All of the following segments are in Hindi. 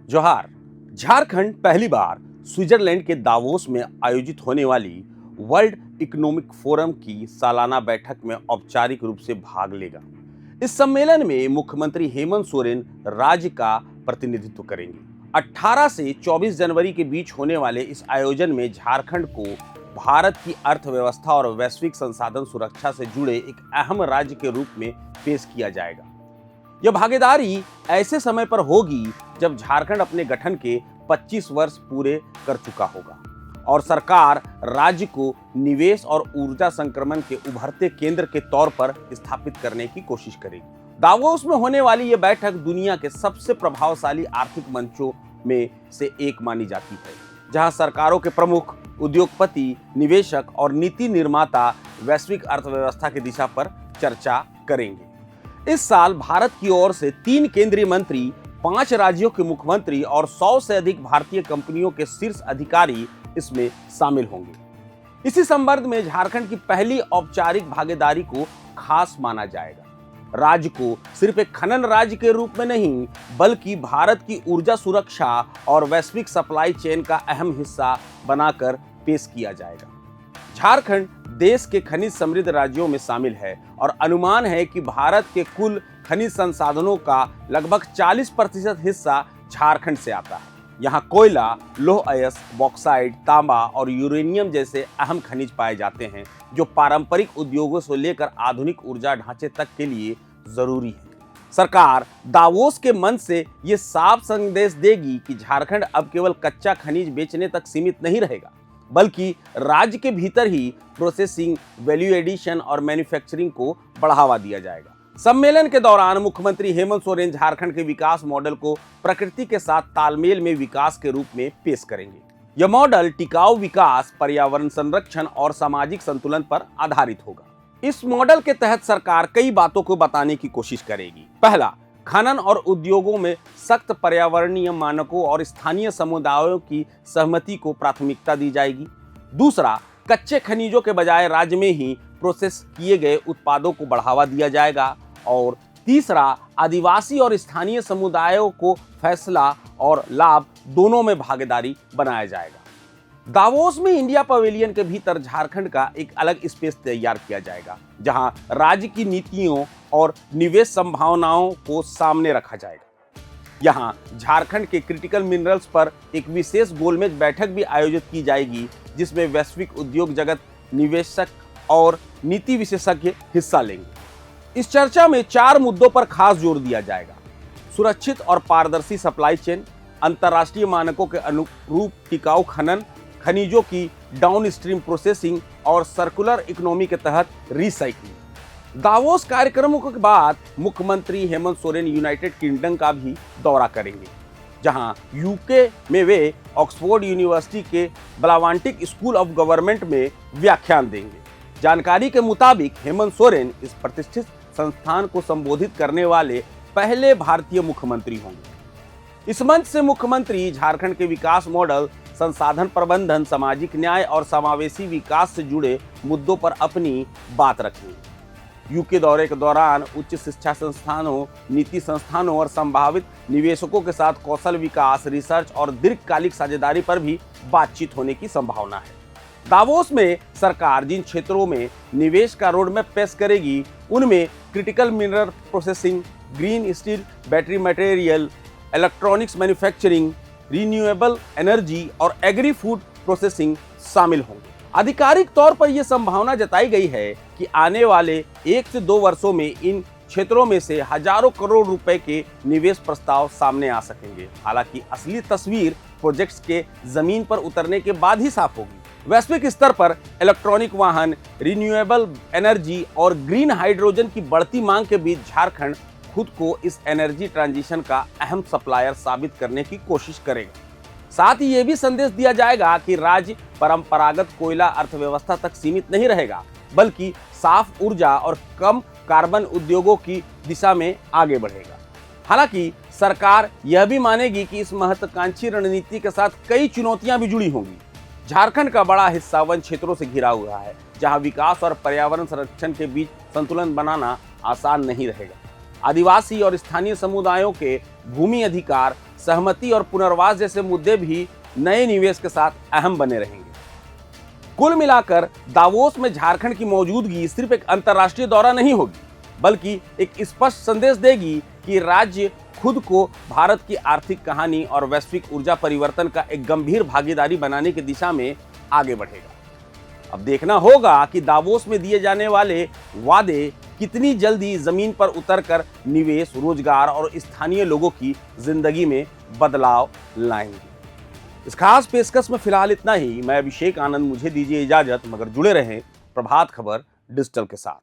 जोहार। झारखंड पहली बार स्विट्जरलैंड के दावोस में आयोजित होने वाली वर्ल्ड इकोनॉमिक फोरम की सालाना बैठक में औपचारिक रूप से भाग लेगा। इस सम्मेलन में मुख्यमंत्री हेमंत सोरेन राज्य का प्रतिनिधित्व करेंगे। 18 से 24 जनवरी के बीच होने वाले इस आयोजन में झारखंड को भारत की अर्थव्यवस्था और वैश्विक संसाधन सुरक्षा से जुड़े एक अहम राज्य के रूप में पेश किया जाएगा। यह भागीदारी ऐसे समय पर होगी जब झारखंड अपने गठन के 25 वर्ष पूरे कर चुका होगा और सरकार राज्य को निवेश और ऊर्जा संक्रमण के उभरते केंद्र के तौर पर स्थापित करने की कोशिश करेगी। दावोस में होने वाली यह बैठक दुनिया के सबसे प्रभावशाली आर्थिक मंचों में से एक मानी जाती है, जहां सरकारों के प्रमुख, उद्योगपति, निवेशक और नीति निर्माता वैश्विक अर्थव्यवस्था की दिशा पर चर्चा करेंगे। इस साल भारत की ओर से 3 केंद्रीय मंत्री, 5 राज्यों के मुख्यमंत्री और 100 से अधिक भारतीय कंपनियों के शीर्ष अधिकारी इसमें शामिल होंगे। इसी संदर्भ में झारखंड की पहली औपचारिक भागीदारी को खास माना जाएगा। राज्य को सिर्फ एक खनन राज्य के रूप में नहीं, बल्कि भारत की ऊर्जा सुरक्षा और वैश्विक सप्लाई चेन का अहम हिस्सा बनाकर पेश किया जाएगा। झारखंड देश के खनिज समृद्ध राज्यों में शामिल है और अनुमान है कि भारत के कुल खनिज संसाधनों का लगभग 40% हिस्सा झारखंड से आता है। यहाँ कोयला, लौह अयस्क, बॉक्साइट, तांबा और यूरेनियम जैसे अहम खनिज पाए जाते हैं, जो पारंपरिक उद्योगों से लेकर आधुनिक ऊर्जा ढांचे तक के लिए जरूरी है। सरकार दावोस के मंच से ये साफ संदेश देगी कि झारखंड अब केवल कच्चा खनिज बेचने तक सीमित नहीं रहेगा, बल्कि राज्य के भीतर ही प्रोसेसिंग, वैल्यू एडिशन और मैन्युफैक्चरिंग को बढ़ावा दिया जाएगा। सम्मेलन के दौरान मुख्यमंत्री हेमंत सोरेन झारखंड के विकास मॉडल को प्रकृति के साथ तालमेल में विकास के रूप में पेश करेंगे। यह मॉडल टिकाऊ विकास, पर्यावरण संरक्षण और सामाजिक संतुलन पर आधारित होगा। इस मॉडल के तहत सरकार कई बातों को बताने की कोशिश करेगी। पहला, खनन और उद्योगों में सख्त पर्यावरणीय मानकों और स्थानीय समुदायों की सहमति को प्राथमिकता दी जाएगी। दूसरा, कच्चे खनिजों के बजाय राज्य में ही प्रोसेस किए गए उत्पादों को बढ़ावा दिया जाएगा। और तीसरा, आदिवासी और स्थानीय समुदायों को फैसला और लाभ दोनों में भागीदारी बनाया जाएगा। दावोस में इंडिया पवेलियन के भीतर झारखंड का एक अलग स्पेस तैयार किया जाएगा, जहां राज्य की नीतियों और निवेश संभावनाओं को सामने रखा जाएगा। यहां झारखंड के क्रिटिकल मिनरल्स पर एक विशेष गोलमेज बैठक भी आयोजित की जाएगी, जिसमें वैश्विक उद्योग जगत, निवेशक और नीति विशेषज्ञ हिस्सा लेंगे। इस चर्चा में 4 मुद्दों पर खास जोर दिया जाएगा: सुरक्षित और पारदर्शी सप्लाई चेन, अंतर्राष्ट्रीय मानकों के अनुरूप टिकाऊ खनन, खनिजों की डाउनस्ट्रीम प्रोसेसिंग और सर्कुलर इकोनॉमी के तहत रीसाइक्लिंग। दावोस कार्यक्रमों के बाद मुख्यमंत्री हेमंत सोरेन यूनाइटेड किंगडम का भी दौरा करेंगे, जहां यूके में वे ऑक्सफोर्ड यूनिवर्सिटी के ब्लावांटिक स्कूल ऑफ गवर्नमेंट में व्याख्यान देंगे। जानकारी के मुताबिक हेमंत सोरेन इस प्रतिष्ठित संस्थान को संबोधित करने वाले पहले भारतीय मुख्यमंत्री होंगे। इस मंच से मुख्यमंत्री झारखंड के विकास मॉडल, संसाधन प्रबंधन, सामाजिक न्याय और समावेशी विकास से जुड़े मुद्दों पर अपनी बात रखेंगे। यूके दौरे के दौरान उच्च शिक्षा संस्थानों, नीति संस्थानों और संभावित निवेशकों के साथ कौशल विकास, रिसर्च और दीर्घकालिक साझेदारी पर भी बातचीत होने की संभावना है। दावोस में सरकार जिन क्षेत्रों में निवेश का रोडमैप पेश करेगी, उनमें critical mineral processing, green steel, battery material, electronics manufacturing, renewable energy और एग्री फूड प्रोसेसिंग शामिल होंगे। आधिकारिक तौर पर यह संभावना जताई गई है कि आने वाले 1 से 2 वर्षों में इन क्षेत्रों में से हजारों करोड़ रुपए के निवेश प्रस्ताव सामने आ सकेंगे। हालांकि असली तस्वीर प्रोजेक्ट्स के जमीन पर उतरने के बाद ही साफ होगी। वैश्विक स्तर पर इलेक्ट्रॉनिक वाहन, रिन्यूएबल एनर्जी और ग्रीन हाइड्रोजन की बढ़ती मांग के बीच झारखंड खुद को इस एनर्जी ट्रांजिशन का अहम सप्लायर साबित करने की कोशिश करेगा। साथ ही ये भी संदेश दिया जाएगा कि राज्य परंपरागत कोयला अर्थव्यवस्था तक सीमित नहीं रहेगा, बल्कि साफ ऊर्जा और कम कार्बन उद्योगों की दिशा में आगे बढ़ेगा। हालांकि सरकार यह भी मानेगी कि इस महत्वाकांक्षी रणनीति के साथ कई चुनौतियां भी जुड़ी होंगी। झारखंड का बड़ा हिस्सा वन क्षेत्रों से घिरा हुआ है, जहां विकास और पर्यावरण संरक्षण के बीच संतुलन बनाना आसान नहीं रहेगा। आदिवासी और स्थानीय समुदायों के भूमि अधिकार, सहमति और पुनर्वास जैसे मुद्दे भी नए निवेश के साथ अहम बने रहेंगे। कुल मिलाकर दावोस में झारखंड की मौजूदगी सिर्फ एक अंतर्राष्ट्रीय दौरा नहीं होगी, बल्कि एक स्पष्ट संदेश देगी कि राज्य खुद को भारत की आर्थिक कहानी और वैश्विक ऊर्जा परिवर्तन का एक गंभीर भागीदारी बनाने की दिशा में आगे बढ़ेगा। अब देखना होगा कि दावोस में दिए जाने वाले वादे कितनी जल्दी जमीन पर उतरकर निवेश, रोजगार और स्थानीय लोगों की जिंदगी में बदलाव लाएंगे। इस खास पेशकश में फिलहाल इतना ही। मैं अभिषेक आनंद, मुझे दीजिए इजाजत, मगर जुड़े रहें प्रभात खबर डिजिटल के साथ।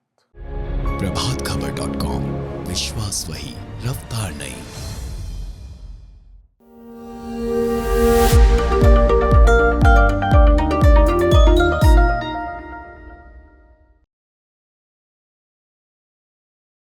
प्रभातखबर.com, विश्वास वही, रफ्तार नहीं।